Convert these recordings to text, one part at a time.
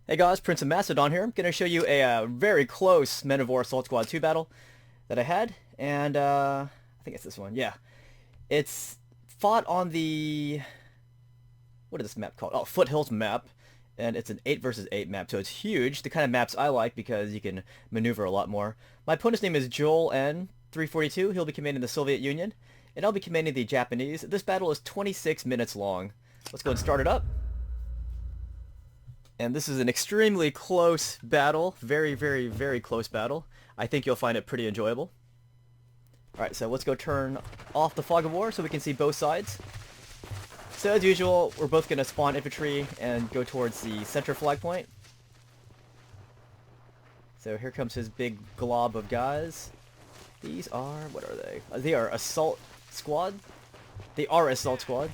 Hey guys, Prince of Macedon here. I'm going to show you a very close Men of War Assault Squad 2 battle that I had, and I think it's this one, yeah. It's fought on the... what is this map called? Oh, Foothills map, and it's an 8 versus 8 map, so it's huge. The kind of maps I like because you can maneuver a lot more. My opponent's name is Joel N. 342. He'll be commanding the Soviet Union, and I'll be commanding the Japanese. This battle is 26 minutes long. Let's go and start it up. And this is an extremely close battle. Very, very, very close battle. I think you'll find it pretty enjoyable. Alright, so let's go turn off the fog of war so we can see both sides. So as usual, we're both going to spawn infantry and go towards the center flag point. So here comes his big glob of guys. These are... what are they? They are assault squad. They are assault squad.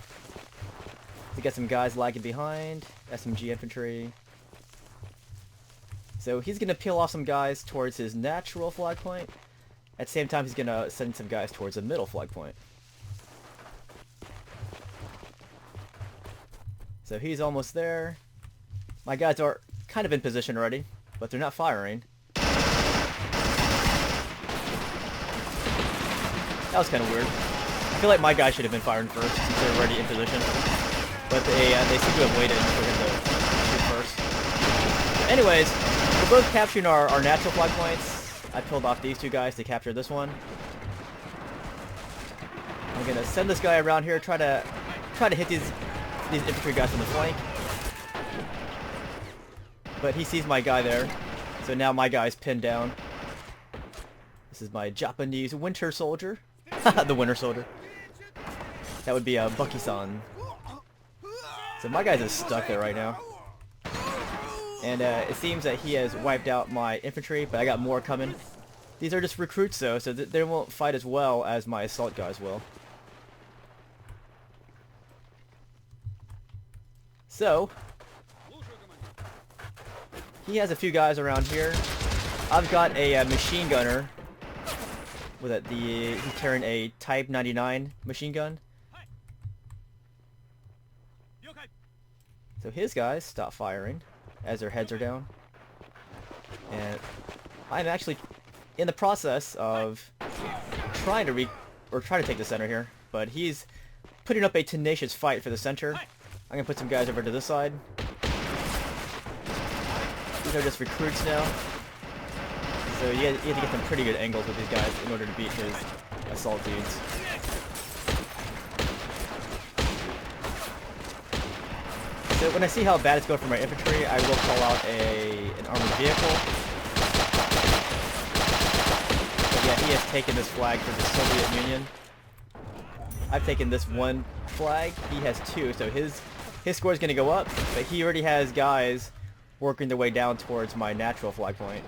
We got some guys lagging behind. SMG infantry. So he's going to peel off some guys towards his natural flag point. At the same time, he's going to send some guys towards the middle flag point. So he's almost there. My guys are kind of in position already, but they're not firing. That was kind of weird. I feel like my guys should have been firing first since they're already in position. But they seem to have waited for him to shoot first. Anyways, we're both capturing our natural flag points. I pulled off these two guys to capture this one. I'm gonna send this guy around here, try to hit these infantry guys on the flank. But he sees my guy there, so now my guy's pinned down. This is my Japanese winter soldier. The winter soldier. That would be a Bucky-san. So my guy's just stuck there right now. And it seems that he has wiped out my infantry, but I got more coming. These are just recruits though, so they won't fight as well as my assault guys will. So, he has a few guys around here. I've got a machine gunner. With it, he's carrying a Type 99 machine gun. So his guys stop firing as their heads are down. And I'm actually in the process of trying to take the center here, but he's putting up a tenacious fight for the center. I'm gonna put some guys over to this side. These are just recruits now. So you have to get some pretty good angles with these guys in order to beat his assault dudes. So when I see how bad it's going for my infantry, I will call out an armored vehicle. But yeah, he has taken this flag for the Soviet Union. I've taken this one flag. He has two, so his score is going to go up. But he already has guys working their way down towards my natural flag point.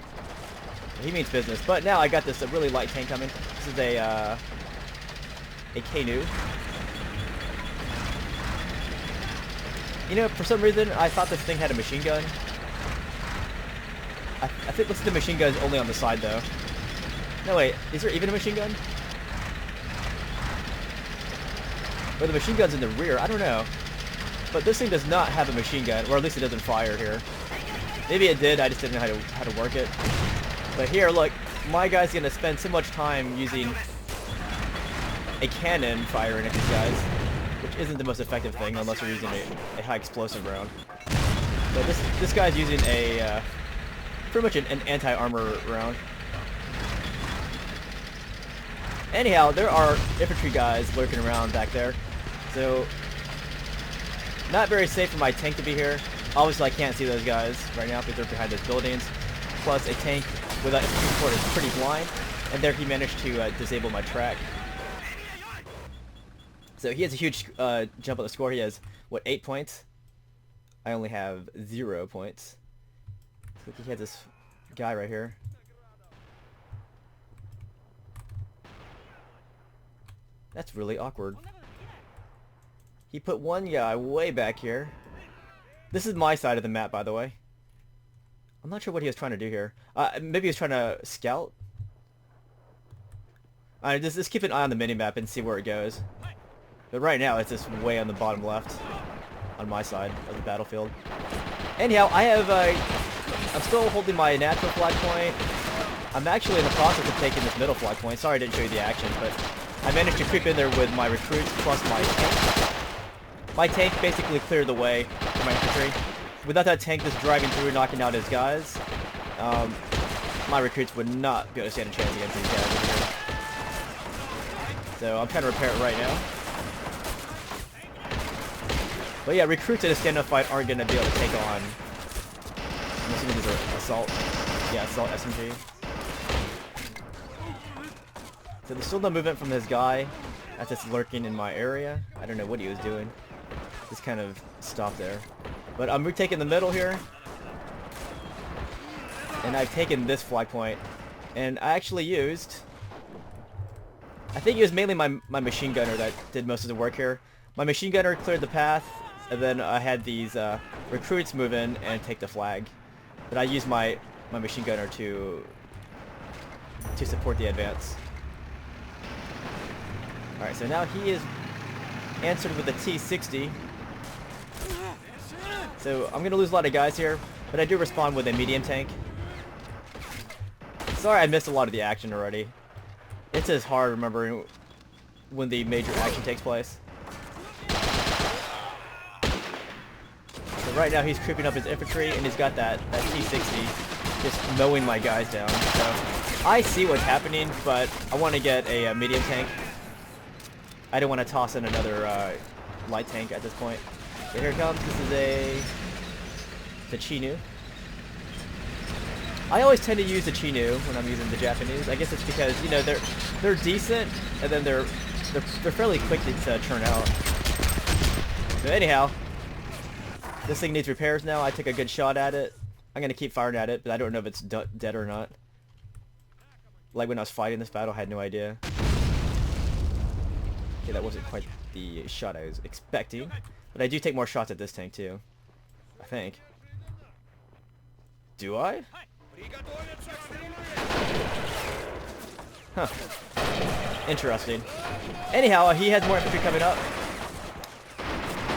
He means business. But now I got this really light tank coming. This is a K-Nu. You know, for some reason, I thought this thing had a machine gun. I think the machine gun is only on the side, though. No, wait. Is there even a machine gun? Or the machine gun's in the rear. I don't know. But this thing does not have a machine gun, or at least it doesn't fire here. Maybe it did, I just didn't know how to work it. But here, look. My guy's going to spend so much time using a cannon firing at these guys. Which isn't the most effective thing unless you're using a high explosive round. But this guy's using a pretty much an anti-armor round. Anyhow, there are infantry guys lurking around back there, so not very safe for my tank to be here. Obviously, I can't see those guys right now because they're behind those buildings. Plus, a tank without infantry support is pretty blind, and there he managed to disable my track. So he has a huge jump on the score. He has, what, 8 points? I only have 0 points. Look, he has this guy right here. That's really awkward. He put one guy way back here. This is my side of the map, by the way. I'm not sure what he was trying to do here. Maybe he was trying to scout? Just keep an eye on the minimap and see where it goes. But right now, it's just way on the bottom left on my side of the battlefield. Anyhow, I have I'm still holding my natural flag point. I'm actually in the process of taking this middle flag point. Sorry I didn't show you the action, but I managed to creep in there with my recruits plus my tank. My tank basically cleared the way for my infantry. Without that tank just driving through and knocking out his guys, my recruits would not be able to stand a chance against these guys over here. So I'm trying to repair it right now. But yeah, recruits in a stand-up fight aren't going to be able to take on... I'm assuming these are assault. Yeah, assault SMG. So there's still no movement from this guy that's just lurking in my area. I don't know what he was doing. Just kind of stopped there. But I'm retaking the middle here. And I've taken this flag point. And I actually used... I think it was mainly my machine gunner that did most of the work here. My machine gunner cleared the path. And then I had these recruits move in and take the flag. But I used my machine gunner to support the advance. Alright, so now he is answered with the T-60. So I'm going to lose a lot of guys here, but I do respond with a medium tank. Sorry I missed a lot of the action already. It's just hard remembering when the major action takes place. So right now he's creeping up his infantry and he's got that T-60 just mowing my guys down. So I see what's happening, but I want to get a medium tank. I don't want to toss in another light tank at this point. So here it comes. This is the Chinu. I always tend to use the Chinu when I'm using the Japanese. I guess it's because, you know, they're decent and then they're fairly quick to churn out. So anyhow, this thing needs repairs now. I took a good shot at it. I'm gonna keep firing at it, but I don't know if it's dead or not. Like when I was fighting this battle, I had no idea. Okay, that wasn't quite the shot I was expecting. But I do take more shots at this tank too. I think. Do I? Huh. Interesting. Anyhow, he has more infantry coming up.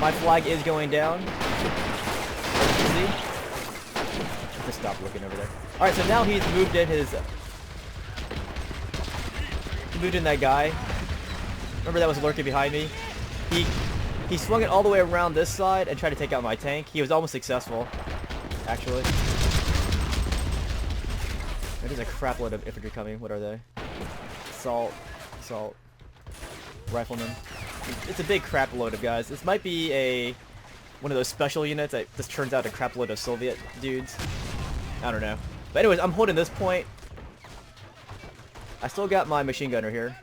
My flag is going down. As you can see. Just stop looking over there. Alright, so now he's moved in his... moved in that guy. Remember that was lurking behind me? He swung it all the way around this side and tried to take out my tank. He was almost successful, actually. There's a crap load of infantry coming. What are they? Assault. Riflemen. It's a big crap load of guys. This might be one of those special units that just turns out a crap load of Soviet dudes. I don't know. But anyways, I'm holding this point. I still got my machine gunner here.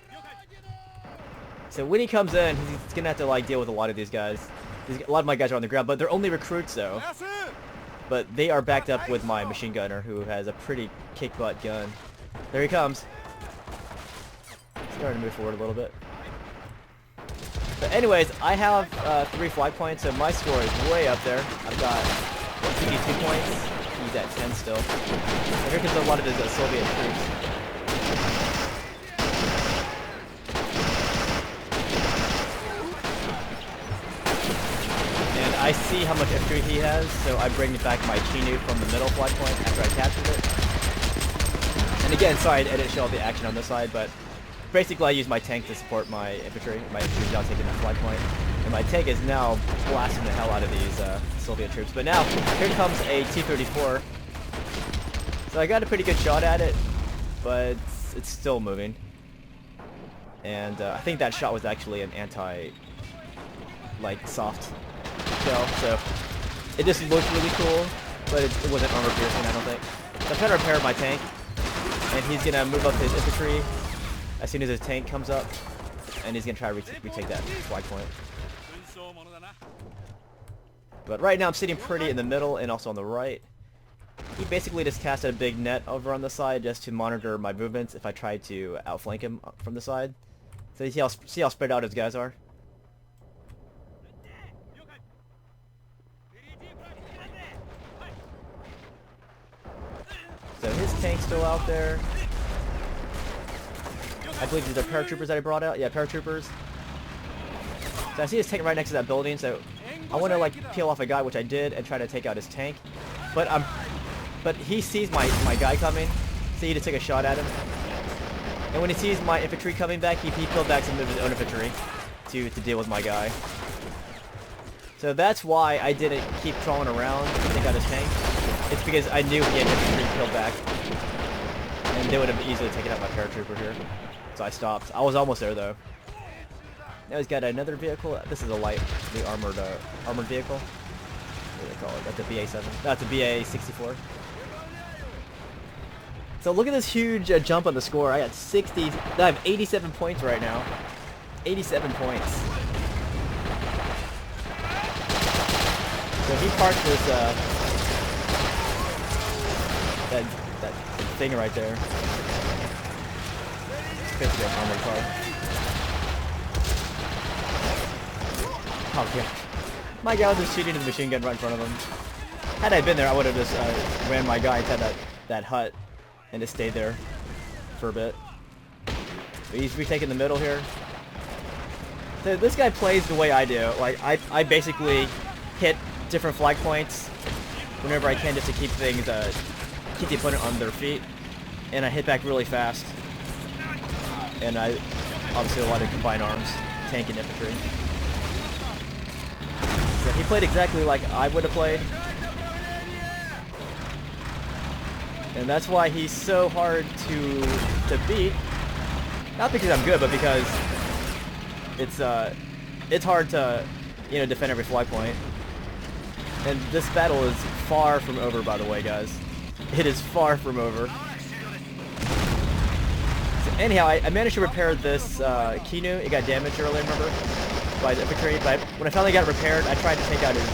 So when he comes in, he's gonna have to like deal with a lot of these guys. A lot of my guys are on the ground, but they're only recruits though. But they are backed up with my machine gunner, who has a pretty kick-butt gun. There he comes. Starting to move forward a little bit. But anyways, I have 3 flag points, so my score is way up there. I've got 52 points. He's at 10 still. And here comes a lot of his Soviet troops. I see how much infantry he has, so I bring back my Chinu from the middle flag point after I captured it. And again, sorry I didn't show all the action on this side, but basically I use my tank to support my infantry. My infantry's now taking that flag point. And my tank is now blasting the hell out of these Soviet troops. But now, here comes a T-34. So I got a pretty good shot at it, but it's still moving. And I think that shot was actually an like, soft shell, so it just looked really cool, but it wasn't armor piercing, I don't think. So I'm trying to repair my tank, and he's gonna move up his infantry as soon as his tank comes up, and he's gonna try to retake that flag point. But right now I'm sitting pretty in the middle and also on the right. He basically just casted a big net over on the side just to monitor my movements if I try to outflank him from the side. So you see how spread out his guys are. So his tank's still out there. I believe these are paratroopers that I brought out. Yeah, paratroopers. So I see his tank right next to that building, so I want to like peel off a guy, which I did, and try to take out his tank. But But he sees my guy coming, so he just take a shot at him. And when he sees my infantry coming back, he peeled back some of his own infantry to deal with my guy. So that's why I didn't keep crawling around to take out his tank. It's because I knew he had infantry peeled back. And they would have easily taken out my paratrooper here. So I stopped. I was almost there though. Now he's got another vehicle. This is a lightly armored vehicle. What do they call it? That's a BA-7. That's a BA-64. So look at this huge jump on the score. I got 60. I have 87 points right now. 87 points. So he parked this that thing right there. It's basically an armored car. Oh yeah. My guy was just shooting the machine gun right in front of him. Had I been there, I would have just ran my guy inside that hut and just stayed there for a bit. But he's retaking the middle here. So this guy plays the way I do. Like I basically hit different flag points whenever I can just to keep things keep the opponent on their feet, and I hit back really fast. And I obviously a lot of combined arms, tank and infantry. So he played exactly like I would have played. And that's why he's so hard to beat. Not because I'm good, but because it's hard to, you know, defend every flag point. And this battle is far from over, by the way, guys. It is far from over. So anyhow, I managed to repair this Kinu. It got damaged earlier, remember? By the infantry. But when I finally got it repaired, I tried to take out his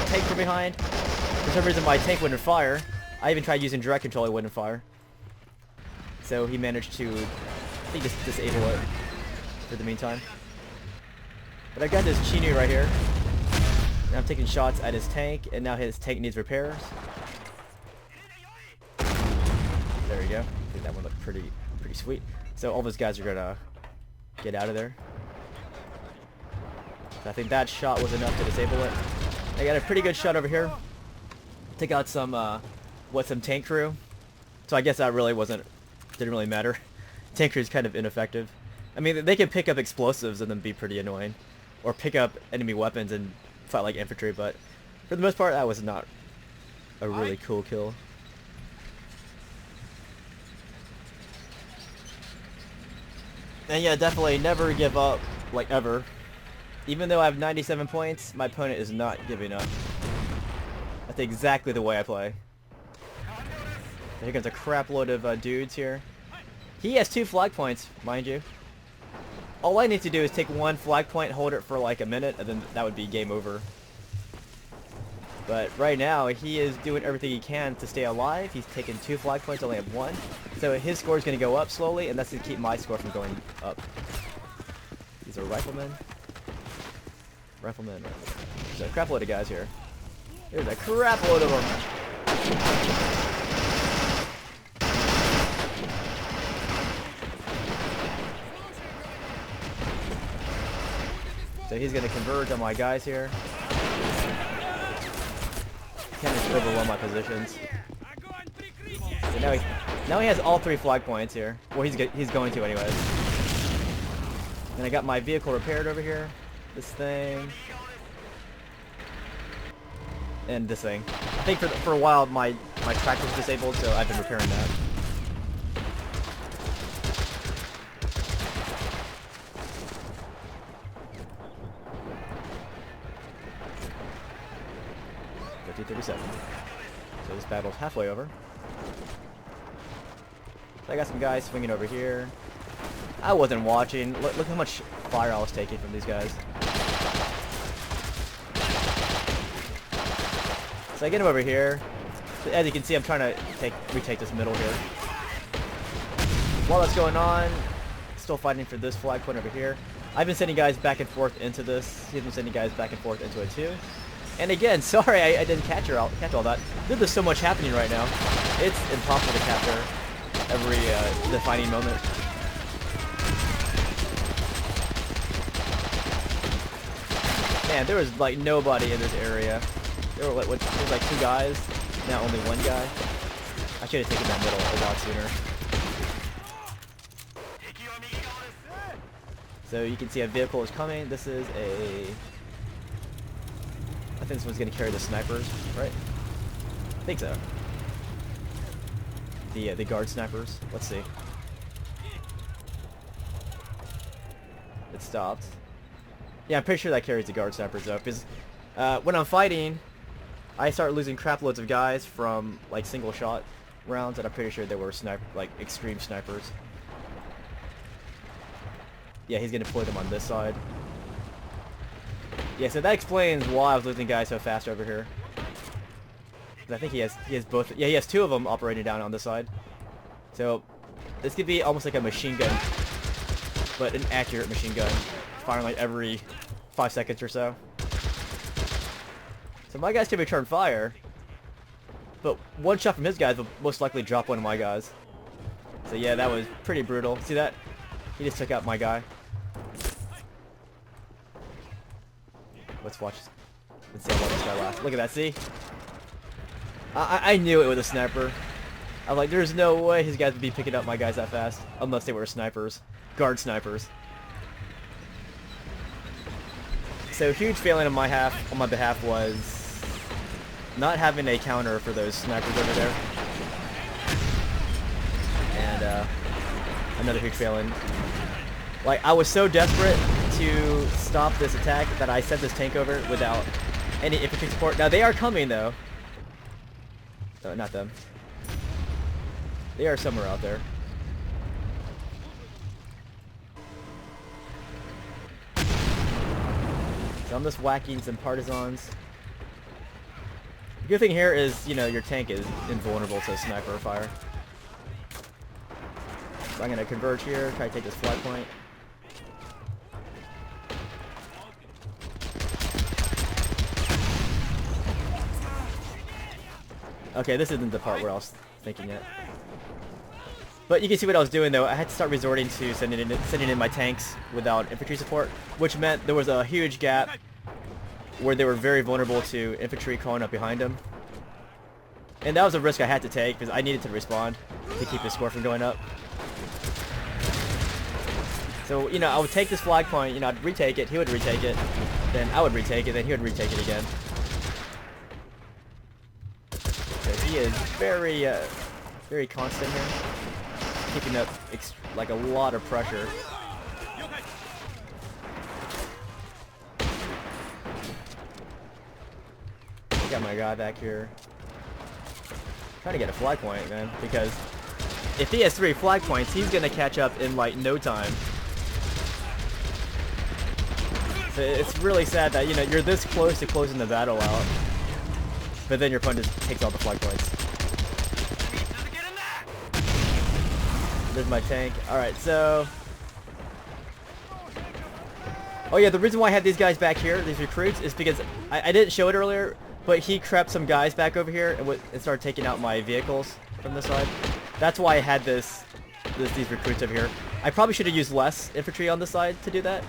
tank from behind. For some reason, my tank wouldn't fire. I even tried using direct control, it wouldn't fire. So he managed to, I think, just disable it for the meantime. But I got this Chinu right here. And I'm taking shots at his tank, and now his tank needs repairs. There we go. I think that one looked pretty sweet. So all those guys are gonna get out of there. So I think that shot was enough to disable it. I got a pretty good shot over here. Take out some tank crew. So I guess that really didn't really matter. Tank crew is kind of ineffective. I mean, they can pick up explosives and then be pretty annoying, or pick up enemy weapons and fight like infantry, but for the most part, that was not a really cool kill. And yeah, definitely never give up, like ever. Even though I have 97 points, my opponent is not giving up. That's exactly the way I play. Here comes a crap load of dudes here. He has 2 flag points, mind you. All I need to do is take 1 flag point, hold it for like a minute, and then that would be game over. But right now, he is doing everything he can to stay alive. He's taken 2 flag points, only have 1. So his score is going to go up slowly, and that's going to keep my score from going up. These are riflemen. Riflemen. There's a crap load of guys here. There's a crap load of them. So he's going to converge on my guys here. Can't just overwhelm my positions. So now he has all 3 flag points here. Well, he's going to anyways. And I got my vehicle repaired over here. This thing. And this thing. I think for a while my tractor was disabled, so I've been repairing that. So this battle's halfway over. So I got some guys swinging over here. I wasn't watching. Look how much fire I was taking from these guys. So I get him over here. So as you can see, I'm trying to retake this middle here. While that's going on, still fighting for this flag point over here. I've been sending guys back and forth into this. He's been sending guys back and forth into it too. And again, sorry I didn't catch all that. There's so much happening right now. It's impossible to capture every defining moment. Man, there was like nobody in this area. There was like 2 guys, now only 1 guy. I should have taken that middle a lot sooner. So you can see a vehicle is coming. This is a... I think this one's going to carry the snipers, right? I think so. The guard snipers. Let's see. It stopped. Yeah, I'm pretty sure that carries the guard snipers though, because when I'm fighting, I start losing crap loads of guys from like single shot rounds, and I'm pretty sure they were like extreme snipers. Yeah, he's gonna deploy them on this side. Yeah, so that explains why I was losing guys so fast over here. I think he has both. Yeah, he has two of them operating down on this side. So this could be almost like a machine gun, but an accurate machine gun, firing like every 5 seconds or so. So my guys can return fire, but one shot from his guys will most likely drop one of my guys. So yeah, that was pretty brutal. See that? He just took out my guy. Let's watch. Let's see how long this guy lasts. Look at that, see? I knew it was a sniper. I'm like, there's no way his guys would be picking up my guys that fast. Unless they were snipers. Guard snipers. So huge failing on my behalf was not having a counter for those snipers over there. And another huge failing. Like, I was so desperate to stop this attack that I sent this tank over without any infantry support. Now they are coming though. No, not them. They are somewhere out there. So I'm just whacking some partisans. The good thing here is, you know, your tank is invulnerable to sniper fire. So I'm gonna converge here, try to take this flag point. Okay, this isn't the part where I was thinking it. But you can see what I was doing though. I had to start resorting to sending in my tanks without infantry support, which meant there was a huge gap where they were very vulnerable to infantry crawling up behind them. And that was a risk I had to take because I needed to respond to keep the score from going up. So, you know, I would take this flag point, you know, I'd retake it, he would retake it, then I would retake it, then he would retake it again. He is very, very constant here, keeping up like a lot of pressure. Got my guy back here. Trying to get a flag point, man, because if he has 3 flag points, he's gonna catch up in like no time. So it's really sad that, you know, you're this close to closing the battle out. But then your opponent just takes all the flag points. There's my tank. Alright, so... Oh yeah, the reason why I have these guys back here, these recruits, is because I didn't show it earlier, but he crept some guys back over here and started taking out my vehicles from this side. That's why I had these recruits over here. I probably should have used less infantry on this side to do that.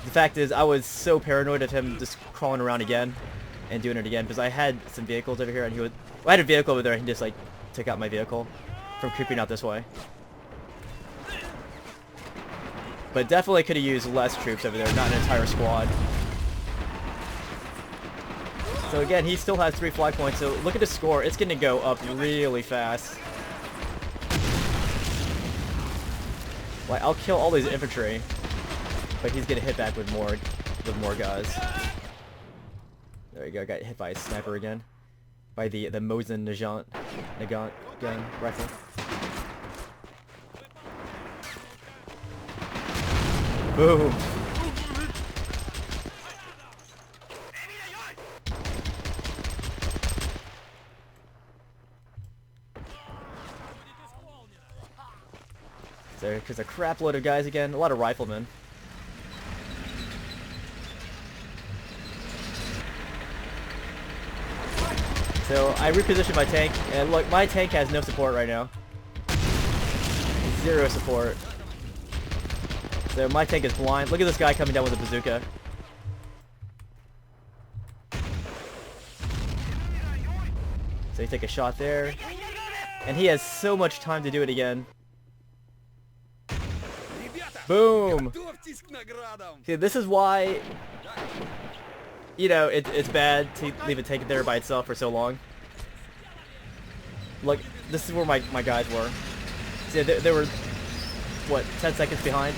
The fact is, I was so paranoid of him just crawling around again and doing it again because I had some vehicles over here and well, I had a vehicle over there and he just like took out my vehicle from creeping out this way. But definitely could have used less troops over there, not an entire squad. So again, he still has 3 flag points, so look at the score. It's going to go up really fast. Like, I'll kill all these infantry, but he's going to hit back with more guys. There you go, got hit by a sniper again. By the Mosin Nagant gun rifle. Boom! There's a crap load of guys again, a lot of riflemen. So I repositioned my tank, and look, my tank has no support right now. 0 support. So my tank is blind. Look at this guy coming down with a bazooka. So you take a shot there, and he has so much time to do it again. Boom! See, this is why, you know, it's bad to leave a tank there by itself for so long. Look, this is where my guys were. See, they were, what, 10 seconds behind?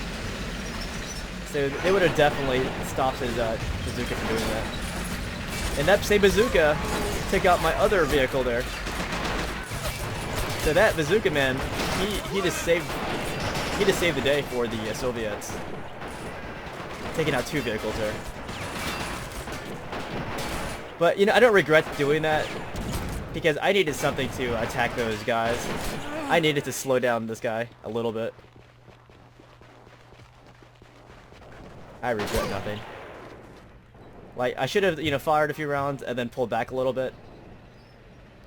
So they would have definitely stopped his bazooka from doing that. And that same bazooka took out my other vehicle there. So that bazooka man, he just saved the day for the Soviets. Taking out 2 vehicles there. But you know, I don't regret doing that because I needed something to attack those guys. I needed to slow down this guy a little bit. I regret nothing. Like, I should have, you know, fired a few rounds and then pulled back a little bit.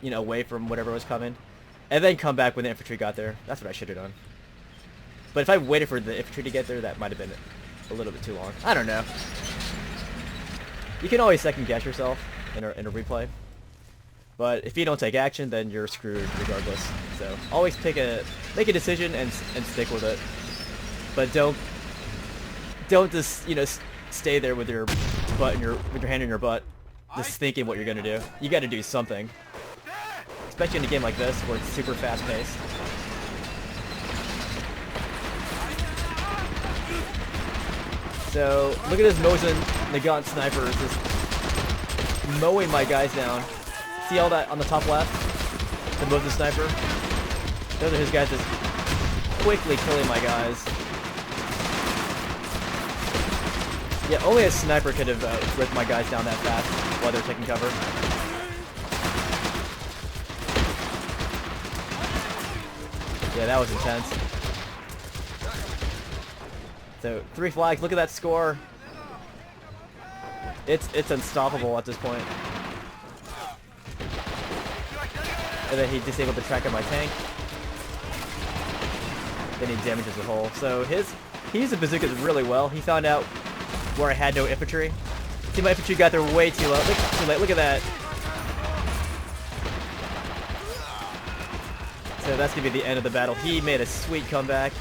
You know, away from whatever was coming. And then come back when the infantry got there. That's what I should have done. But if I waited for the infantry to get there, that might have been a little bit too long. I don't know. You can always second guess yourself in a replay. But if you don't take action, then you're screwed regardless. So always make a decision and stick with it. But don't just, you know, stay there with your butt and with your hand in your butt, just thinking what you're gonna do. You got to do something, especially in a game like this where it's super fast paced. So look at this Mosin Nagant sniper just mowing my guys down. See all that on the top left? The Mosin sniper. Those are his guys just quickly killing my guys. Yeah, only a sniper could have ripped my guys down that fast while they're taking cover. Yeah, that was intense. So 3 flags. Look at that score. It's unstoppable at this point. And then he disabled the track on my tank. Then he damages the hull. So he used the bazookas really well. He found out where I had no infantry. See, my infantry got there way too late. Look at that. So that's gonna be the end of the battle. He made a sweet comeback.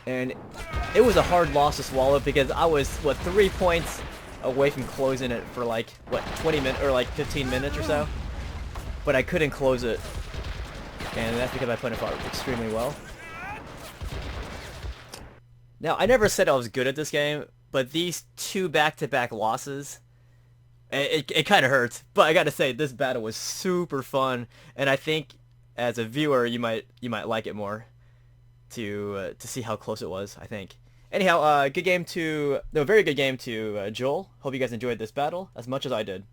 And it was a hard loss to swallow because I was, what, 3 points away from closing it for like, what, 20 minutes or like 15 minutes or so. But I couldn't close it. And that's because my opponent fought extremely well. Now, I never said I was good at this game, but these 2 back-to-back losses, it kind of hurts. But I gotta say, this battle was super fun, and I think as a viewer, you might like it more to see how close it was. I think. Anyhow, very good game to Joel. Hope you guys enjoyed this battle as much as I did.